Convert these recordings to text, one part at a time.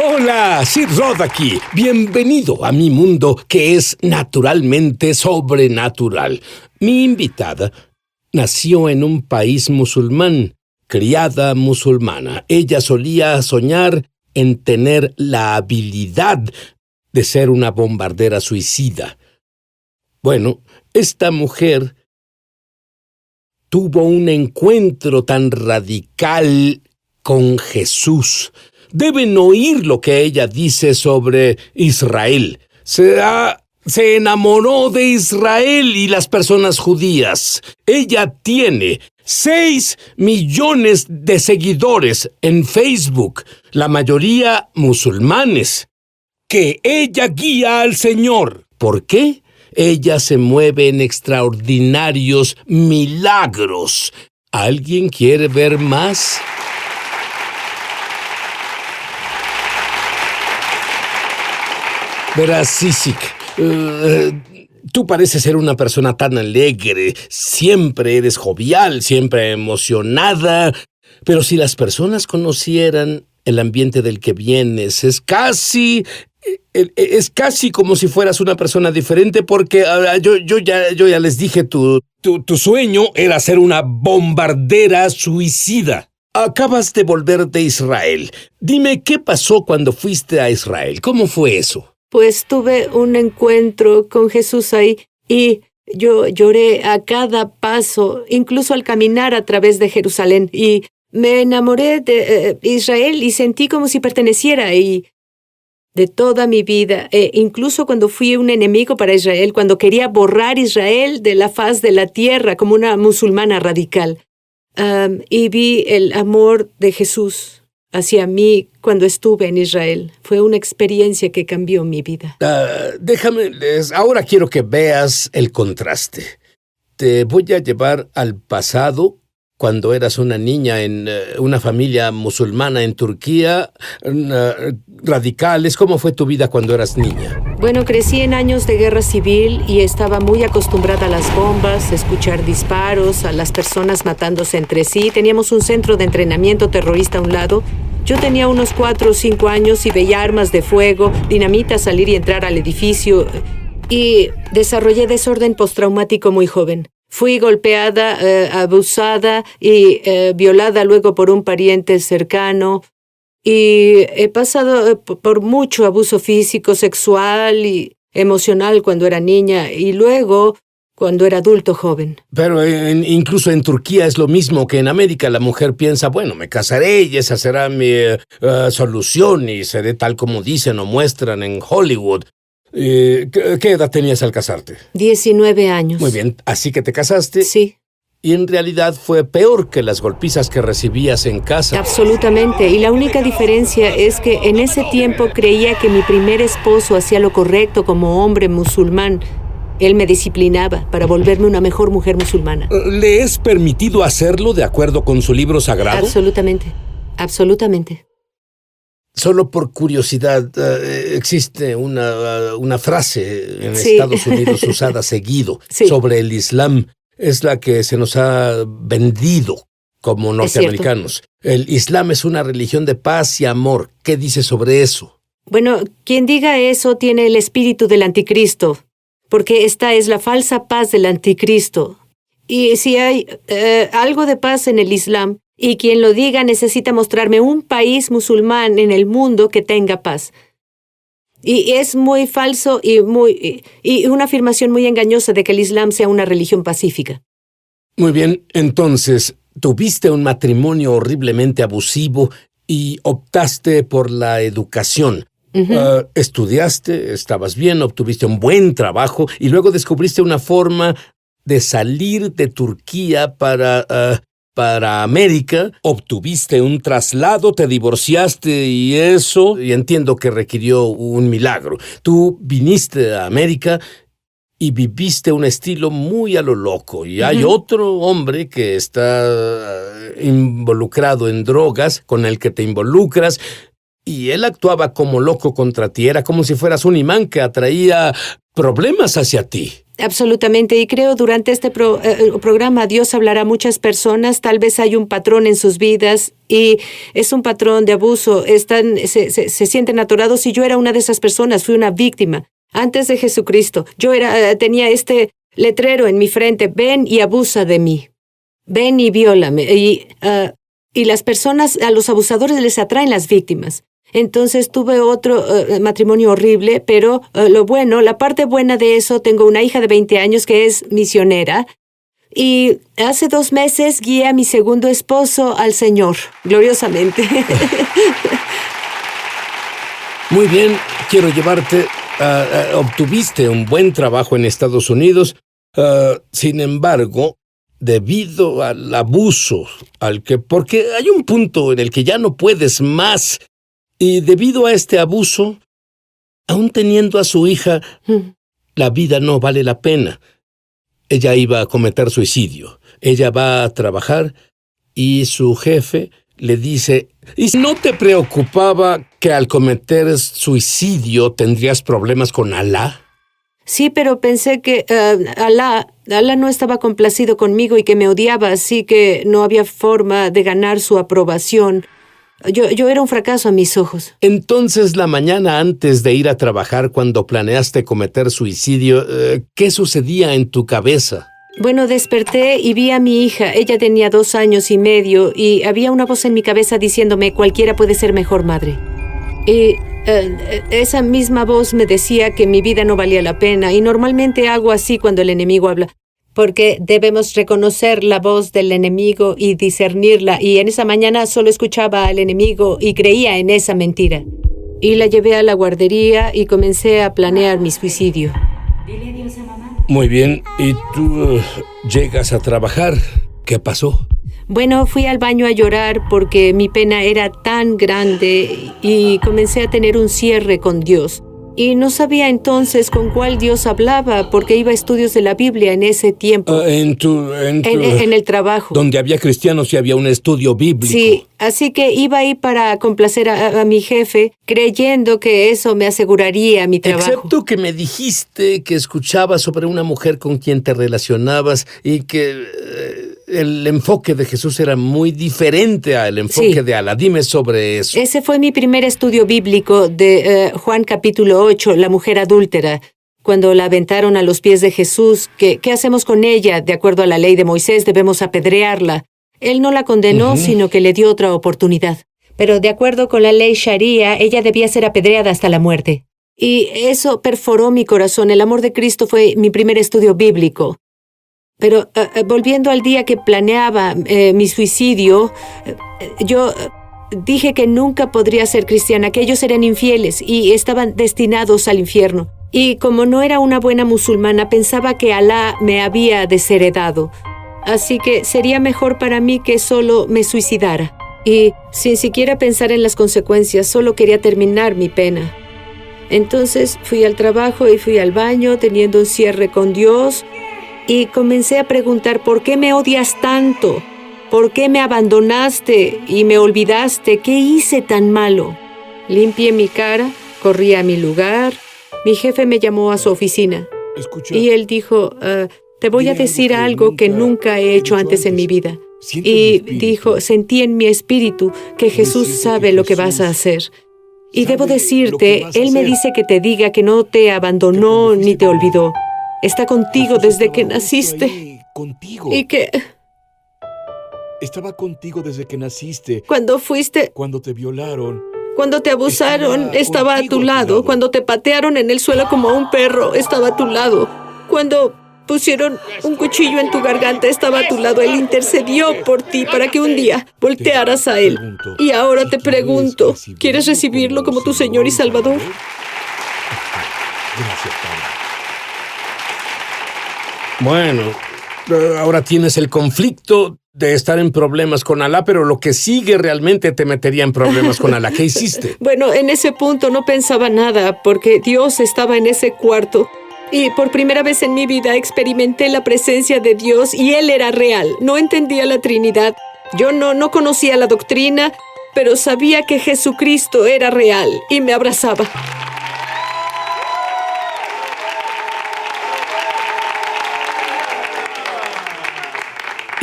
Hola, Sir Rod aquí. Bienvenido a mi mundo que es naturalmente sobrenatural. Mi invitada nació en un país musulmán, criada musulmana. Ella solía soñar en tener la habilidad de ser una bombardera suicida. Bueno, esta mujer tuvo un encuentro tan radical con Jesús. Deben oír lo que ella dice sobre Israel. Se enamoró de Israel y las personas judías. Ella tiene 6 millones de seguidores en Facebook, la mayoría musulmanes, que ella guía al Señor. ¿Por qué? Ella se mueve en extraordinarios milagros. ¿Alguien quiere ver más? Verás, Sisik, tú pareces ser una persona tan alegre, siempre eres jovial, siempre emocionada, pero si las personas conocieran el ambiente del que vienes, es casi como si fueras una persona diferente, porque yo ya les dije, tu sueño era ser una bombardera suicida. Acabas de volver de Israel. Dime, ¿qué pasó cuando fuiste a Israel? ¿Cómo fue eso? Pues tuve un encuentro con Jesús ahí y yo lloré a cada paso, incluso al caminar a través de Jerusalén. Y me enamoré de Israel y sentí como si perteneciera ahí de toda mi vida. Incluso cuando fui un enemigo para Israel, cuando quería borrar Israel de la faz de la tierra como una musulmana radical. Y vi el amor de Jesús hacia mí cuando estuve en Israel. Fue una experiencia que cambió mi vida. Ahora quiero que veas el contraste. Te voy a llevar al pasado, cuando eras una niña en una familia musulmana en Turquía, radicales. ¿Cómo fue tu vida cuando eras niña? Bueno, crecí en años de guerra civil y estaba muy acostumbrada a las bombas, a escuchar disparos, a las personas matándose entre sí. Teníamos un centro de entrenamiento terrorista a un lado. Yo tenía unos 4 o 5 años y veía armas de fuego, dinamita salir y entrar al edificio. Y desarrollé desorden postraumático muy joven. Fui golpeada, abusada y violada luego por un pariente cercano. Y he pasado por mucho abuso físico, sexual y emocional cuando era niña y luego cuando era adulto joven. Pero incluso en Turquía es lo mismo que en América. La mujer piensa, bueno, me casaré y esa será mi solución y seré tal como dicen o muestran en Hollywood. ¿Qué edad tenías al casarte? 19 años. Muy bien, así que te casaste. Sí. Y en realidad fue peor que las golpizas que recibías en casa. Absolutamente. Y la única diferencia es que en ese tiempo creía que mi primer esposo hacía lo correcto como hombre musulmán. Él me disciplinaba para volverme una mejor mujer musulmana. ¿Le es permitido hacerlo de acuerdo con su libro sagrado? Absolutamente. Absolutamente. Solo por curiosidad, existe una frase en Sí. Estados Unidos usada seguido Sí. sobre el Islam. Es la que se nos ha vendido como norteamericanos. El Islam es una religión de paz y amor. ¿Qué dice sobre eso? Bueno, quien diga eso tiene el espíritu del anticristo, porque esta es la falsa paz del anticristo. Y si hay algo de paz en el Islam, y quien lo diga necesita mostrarme un país musulmán en el mundo que tenga paz. Y es muy falso y una afirmación muy engañosa de que el Islam sea una religión pacífica. Muy bien, entonces, tuviste un matrimonio horriblemente abusivo y optaste por la educación. Estudiaste, estabas bien, obtuviste un buen trabajo y luego descubriste una forma de salir de Turquía para América, obtuviste un traslado, te divorciaste y entiendo que requirió un milagro. Tú viniste a América y viviste un estilo muy a lo loco. Y hay otro hombre que está involucrado en drogas, con el que te involucras, y él actuaba como loco contra ti. Era como si fueras un imán que atraía problemas hacia ti. Absolutamente, y creo durante este programa Dios hablará a muchas personas, tal vez hay un patrón en sus vidas y es un patrón de abuso, se sienten atorados y yo era una de esas personas, fui una víctima. Antes de Jesucristo, tenía este letrero en mi frente, ven y abusa de mí, ven y viólame. Y las personas, a los abusadores les atraen las víctimas. Entonces tuve otro matrimonio horrible, pero la parte buena de eso, tengo una hija de 20 años que es misionera y hace 2 meses guié a mi segundo esposo al Señor, gloriosamente. Muy bien, quiero llevarte. Obtuviste un buen trabajo en Estados Unidos. Sin embargo, debido al abuso, porque hay un punto en el que ya no puedes más. Y debido a este abuso, aún teniendo a su hija, la vida no vale la pena. Ella iba a cometer suicidio. Ella va a trabajar y su jefe le dice, ¿y si no te preocupaba que al cometer suicidio tendrías problemas con Alá? Sí, pero pensé que Alá no estaba complacido conmigo y que me odiaba, así que no había forma de ganar su aprobación. Yo era un fracaso a mis ojos. Entonces, la mañana antes de ir a trabajar, cuando planeaste cometer suicidio, ¿qué sucedía en tu cabeza? Bueno, desperté y vi a mi hija. Ella tenía 2 años y medio y había una voz en mi cabeza diciéndome, cualquiera puede ser mejor madre. Y esa misma voz me decía que mi vida no valía la pena y normalmente hago así cuando el enemigo habla. Porque debemos reconocer la voz del enemigo y discernirla. Y en esa mañana solo escuchaba al enemigo y creía en esa mentira. Y la llevé a la guardería y comencé a planear mi suicidio. Dile adiós a mamá. Muy bien, ¿y tú llegas a trabajar? ¿Qué pasó? Bueno, fui al baño a llorar porque mi pena era tan grande y comencé a tener un cierre con Dios. Y no sabía entonces con cuál Dios hablaba porque iba a estudios de la Biblia en ese tiempo. En el trabajo. Donde había cristianos y había un estudio bíblico. Sí, así que iba ahí para complacer a mi jefe, creyendo que eso me aseguraría mi trabajo. Excepto que me dijiste que escuchabas sobre una mujer con quien te relacionabas y que el enfoque de Jesús era muy diferente al enfoque de Alá. Dime sobre eso. Ese fue mi primer estudio bíblico de Juan capítulo 8, la mujer adúltera. Cuando la aventaron a los pies de Jesús, ¿qué hacemos con ella? De acuerdo a la ley de Moisés, debemos apedrearla. Él no la condenó, sino que le dio otra oportunidad. Pero de acuerdo con la ley Sharia, ella debía ser apedreada hasta la muerte. Y eso perforó mi corazón. El amor de Cristo fue mi primer estudio bíblico. Pero volviendo al día que planeaba mi suicidio, yo dije que nunca podría ser cristiana, que ellos eran infieles y estaban destinados al infierno. Y como no era una buena musulmana, pensaba que Alá me había desheredado. Así que sería mejor para mí que solo me suicidara. Y sin siquiera pensar en las consecuencias, solo quería terminar mi pena. Entonces fui al trabajo y fui al baño teniendo un cierre con Dios y comencé a preguntar, ¿por qué me odias tanto? ¿Por qué me abandonaste y me olvidaste? ¿Qué hice tan malo? Limpié mi cara, corrí a mi lugar. Mi jefe me llamó a su oficina. Escucha, Y él dijo, te voy a decir algo que nunca he hecho antes en mi vida. Y dijo, sentí en mi espíritu que Jesús sabe lo que vas a hacer. Y debo decirte, Él me dice que te diga que no te abandonó ni te olvidó. Está contigo desde que naciste. Contigo. Y que Estaba contigo desde que naciste. cuando fuiste, Cuando te violaron. cuando te abusaron, estaba a tu lado. Cuando te patearon en el suelo como a un perro, estaba a tu lado. Cuando pusieron un cuchillo en tu garganta, estaba a tu lado. Él intercedió por ti para que un día voltearas a Él. Y ahora te pregunto, ¿quieres recibirlo como tu Señor y Salvador? Gracias, Padre. Bueno, ahora tienes el conflicto de estar en problemas con Alá, pero lo que sigue realmente te metería en problemas con Alá. ¿Qué hiciste? Bueno, en ese punto no pensaba nada porque Dios estaba en ese cuarto. Y por primera vez en mi vida experimenté la presencia de Dios y Él era real. No entendía la Trinidad. Yo no conocía la doctrina, pero sabía que Jesucristo era real y me abrazaba.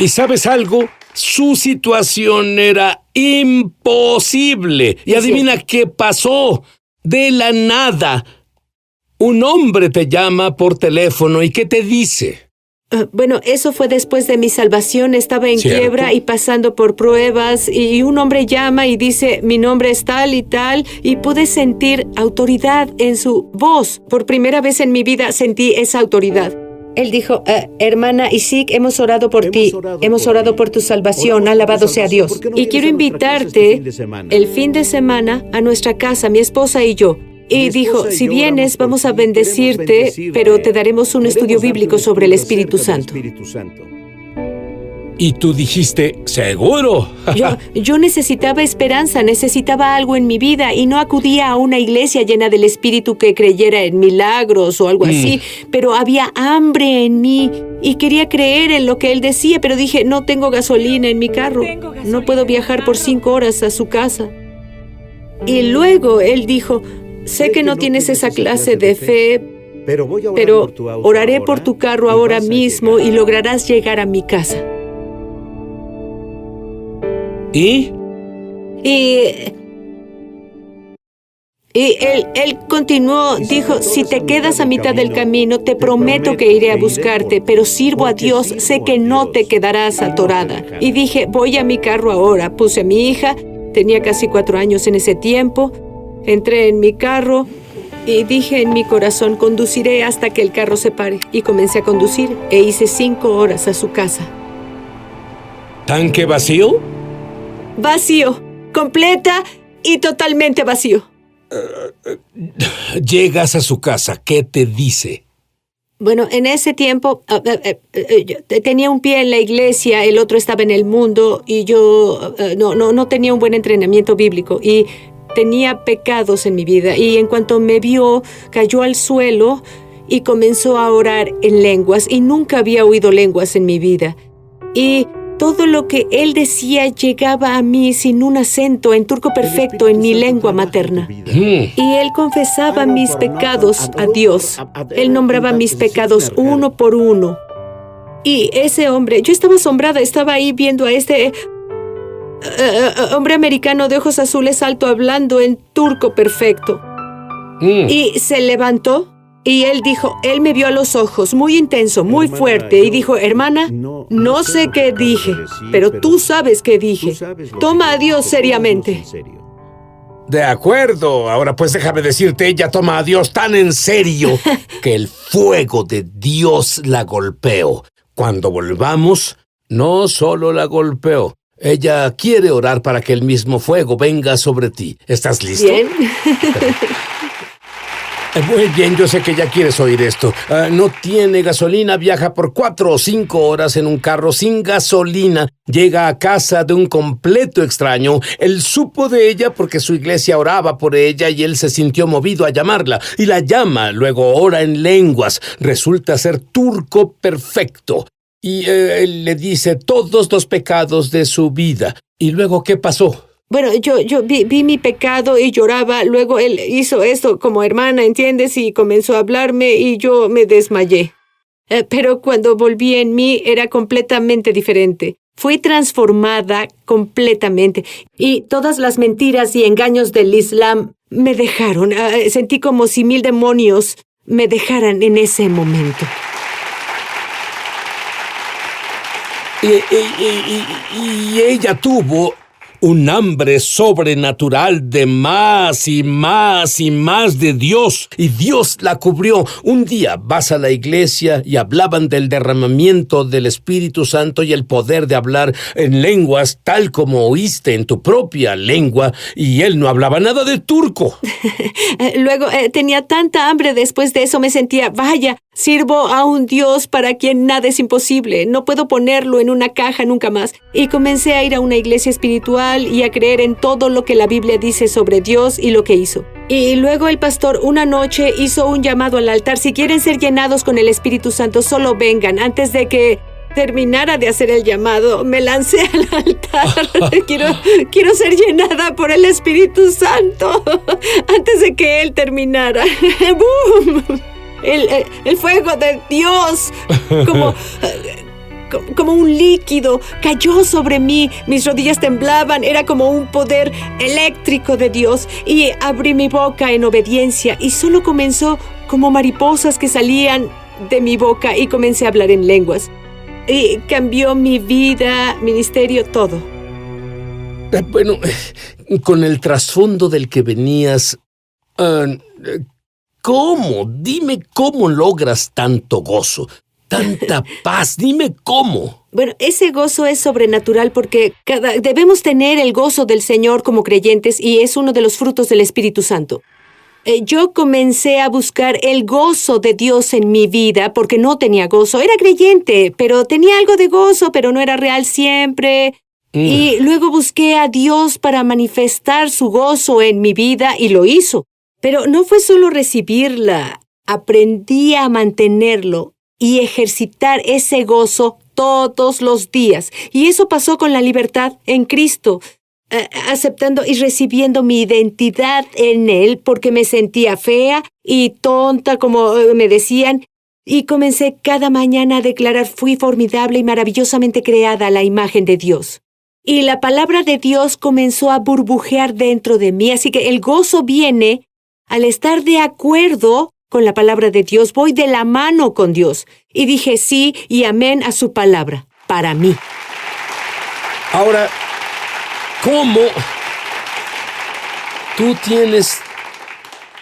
¿Y sabes algo? Su situación era imposible. Y adivina qué pasó. De la nada, un hombre te llama por teléfono y ¿qué te dice? Bueno, eso fue después de mi salvación. Estaba en quiebra y pasando por pruebas, y un hombre llama y dice, mi nombre es tal, y pude sentir autoridad en su voz. Por primera vez en mi vida sentí esa autoridad. Él dijo, hermana Isik, hemos orado por ti, hemos orado por tu salvación, alabado sea Dios. Y quiero invitarte el fin de semana a nuestra casa, mi esposa y yo. Y dijo, si vienes, vamos a bendecirte, pero te daremos un estudio bíblico sobre el Espíritu Santo. Y tú dijiste, ¿seguro? Yo necesitaba esperanza, necesitaba algo en mi vida y no acudía a una iglesia llena del Espíritu que creyera en milagros o algo así, pero había hambre en mí y quería creer en lo que él decía, pero dije, no tengo gasolina en mi carro, no puedo viajar por 5 horas a su casa. Y luego él dijo, sé que no tienes esa clase de fe, pero oraré por tu carro ahora mismo y lograrás llegar a mi casa. ¿Y? Y él continuó, dijo, si te quedas a mitad del camino, te prometo que iré a buscarte, pero sirvo a Dios, sé que no te quedarás atorada. Y dije, voy a mi carro ahora. Puse a mi hija, tenía casi 4 años en ese tiempo, entré en mi carro y dije en mi corazón, conduciré hasta que el carro se pare. Y comencé a conducir e hice 5 horas a su casa. ¿Tanque vacío? Vacío, completa y totalmente vacío. Llegas a su casa, ¿qué te dice? Bueno, en ese tiempo tenía un pie en la iglesia, el otro estaba en el mundo y yo no tenía un buen entrenamiento bíblico y tenía pecados en mi vida. Y en cuanto me vio, cayó al suelo y comenzó a orar en lenguas y nunca había oído lenguas en mi vida. Y todo lo que él decía llegaba a mí sin un acento, en turco perfecto, en mi lengua materna. Y él confesaba mis pecados a Dios. Él nombraba mis pecados uno por uno. Y ese hombre, yo estaba asombrada, estaba ahí viendo a este hombre americano de ojos azules alto hablando en turco perfecto. Y se levantó. Y él dijo, él me vio a los ojos, muy intenso, muy fuerte, y dijo, hermana, no sé qué dije, pero tú sabes qué dije. Toma a Dios seriamente. De acuerdo, ahora pues déjame decirte, ella toma a Dios tan en serio que el fuego de Dios la golpeó. Cuando volvamos, no solo la golpeó, ella quiere orar para que el mismo fuego venga sobre ti. ¿Estás listo? Bien. Muy bien, yo sé que ya quieres oír esto. No tiene gasolina, viaja por 4 o 5 horas en un carro sin gasolina. Llega a casa de un completo extraño. Él supo de ella porque su iglesia oraba por ella y él se sintió movido a llamarla. Y la llama, luego ora en lenguas. Resulta ser turco perfecto. Y él le dice todos los pecados de su vida. ¿Y luego qué pasó? Bueno, yo vi mi pecado y lloraba. Luego él hizo esto como hermana, ¿entiendes? Y comenzó a hablarme y yo me desmayé. Pero cuando volví en mí era completamente diferente. Fui transformada completamente. Y todas las mentiras y engaños del Islam me dejaron. Sentí como si 1000 demonios me dejaran en ese momento. Y ella tuvo un hambre sobrenatural de más y más y más de Dios. Y Dios la cubrió. Un día vas a la iglesia y hablaban del derramamiento del Espíritu Santo y el poder de hablar en lenguas tal como oíste en tu propia lengua. Y él no hablaba nada de turco. Luego tenía tanta hambre después de eso. Me sentía, vaya, sirvo a un Dios para quien nada es imposible. No puedo ponerlo en una caja nunca más. Y comencé a ir a una iglesia espiritual y a creer en todo lo que la Biblia dice sobre Dios y lo que hizo. Y luego el pastor una noche hizo un llamado al altar. Si quieren ser llenados con el Espíritu Santo, solo vengan. Antes de que terminara de hacer el llamado, me lancé al altar. Quiero ser llenada por el Espíritu Santo. Antes de que él terminara. ¡Bum! El fuego de Dios, como como un líquido, cayó sobre mí. Mis rodillas temblaban, era como un poder eléctrico de Dios. Y abrí mi boca en obediencia y solo comenzó como mariposas que salían de mi boca y comencé a hablar en lenguas. Y cambió mi vida, ministerio, todo. Bueno, con el trasfondo del que venías, ¿cómo? Dime cómo logras tanto gozo, tanta paz. Dime cómo. Bueno, ese gozo es sobrenatural porque debemos tener el gozo del Señor como creyentes y es uno de los frutos del Espíritu Santo. Yo comencé a buscar el gozo de Dios en mi vida porque no tenía gozo. Era creyente, pero tenía algo de gozo, pero no era real siempre. Y luego busqué a Dios para manifestar su gozo en mi vida y lo hizo. Pero no fue solo recibirla, aprendí a mantenerlo y ejercitar ese gozo todos los días. Y eso pasó con la libertad en Cristo, aceptando y recibiendo mi identidad en Él porque me sentía fea y tonta, como me decían. Y comencé cada mañana a declarar, fui formidable y maravillosamente creada a la imagen de Dios. Y la palabra de Dios comenzó a burbujear dentro de mí. Así que el gozo viene al estar de acuerdo con la palabra de Dios. Voy de la mano con Dios. Y dije sí y amén a su palabra, para mí. Ahora, ¿cómo? Tú tienes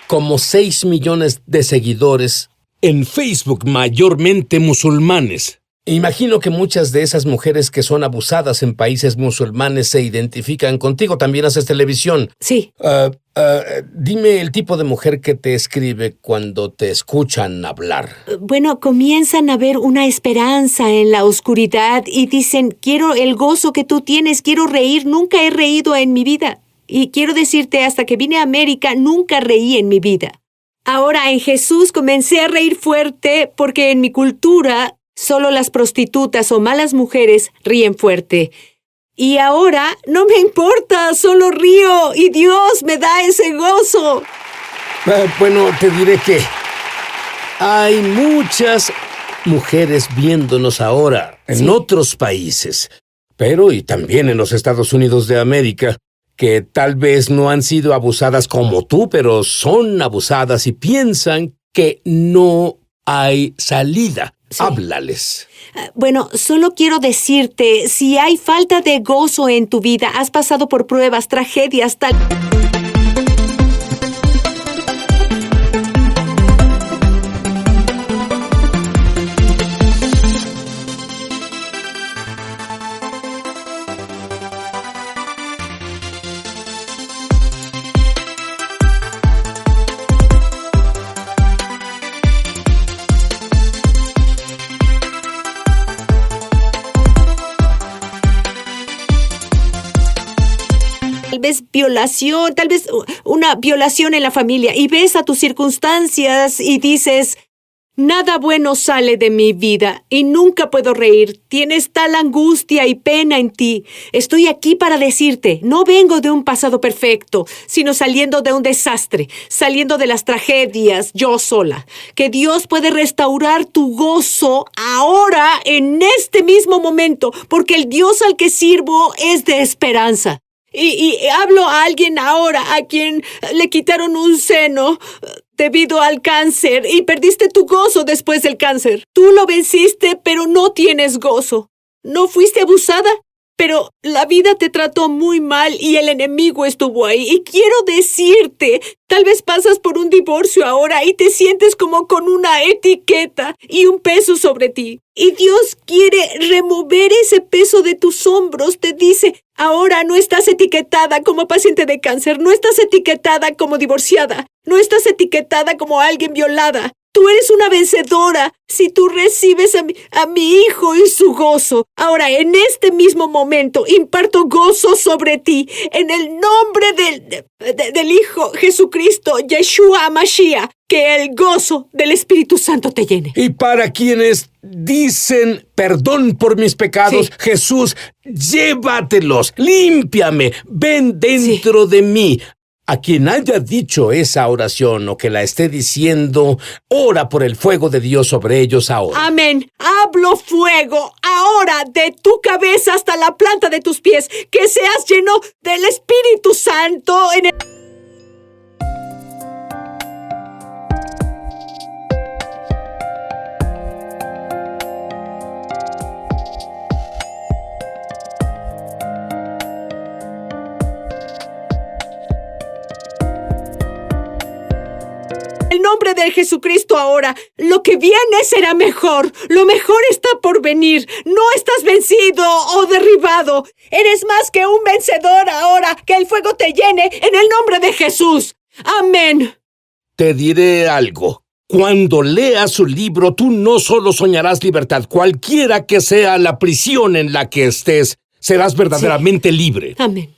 como 6 millones de seguidores en Facebook, mayormente musulmanes. Imagino que muchas de esas mujeres que son abusadas en países musulmanes se identifican contigo. También haces televisión. Sí. Dime el tipo de mujer que te escribe cuando te escuchan hablar. Bueno, comienzan a ver una esperanza en la oscuridad y dicen, quiero el gozo que tú tienes, quiero reír, nunca he reído en mi vida. Y quiero decirte, hasta que vine a América, nunca reí en mi vida. Ahora en Jesús comencé a reír fuerte porque en mi cultura solo las prostitutas o malas mujeres ríen fuerte. Y ahora no me importa, solo río y Dios me da ese gozo. Bueno, te diré que hay muchas mujeres viéndonos ahora en otros países, pero y también en los Estados Unidos de América, que tal vez no han sido abusadas como tú, pero son abusadas y piensan que no hay salida. Sí. Háblales. Bueno, solo quiero decirte, si hay falta de gozo en tu vida, has pasado por pruebas, tragedias, tal... Tal vez violación, tal vez una violación en la familia y ves a tus circunstancias y dices, nada bueno sale de mi vida y nunca puedo reír. Tienes tal angustia y pena en ti. Estoy aquí para decirte, no vengo de un pasado perfecto, sino saliendo de un desastre, saliendo de las tragedias yo sola. Que Dios puede restaurar tu gozo ahora, en este mismo momento, porque el Dios al que sirvo es de esperanza. Y hablo a alguien ahora a quien le quitaron un seno debido al cáncer y perdiste tu gozo después del cáncer. Tú lo venciste, pero no tienes gozo. No fuiste abusada, pero la vida te trató muy mal y el enemigo estuvo ahí. Y quiero decirte, tal vez pasas por un divorcio ahora y te sientes como con una etiqueta y un peso sobre ti. Y Dios quiere remover ese peso de tus hombros. Te dice, ahora no estás etiquetada como paciente de cáncer, no estás etiquetada como divorciada, no estás etiquetada como alguien violada. Tú eres una vencedora si tú recibes a mi hijo y su gozo. Ahora, en este mismo momento, imparto gozo sobre ti. En el nombre del Hijo Jesucristo, Yeshua Mashiach, que el gozo del Espíritu Santo te llene. Y para quienes dicen perdón por mis pecados, sí. Jesús, llévatelos, límpiame, ven dentro de mí. A quien haya dicho esa oración o que la esté diciendo, ora por el fuego de Dios sobre ellos ahora. Amén. Hablo fuego ahora de tu cabeza hasta la planta de tus pies. Que seas lleno del Espíritu Santo en el... En el nombre de Jesucristo ahora, lo que viene será mejor. Lo mejor está por venir. No estás vencido o derribado. Eres más que un vencedor ahora. Que el fuego te llene en el nombre de Jesús. Amén. Te diré algo. Cuando leas su libro, tú no solo soñarás libertad. Cualquiera que sea la prisión en la que estés, serás verdaderamente libre. Amén.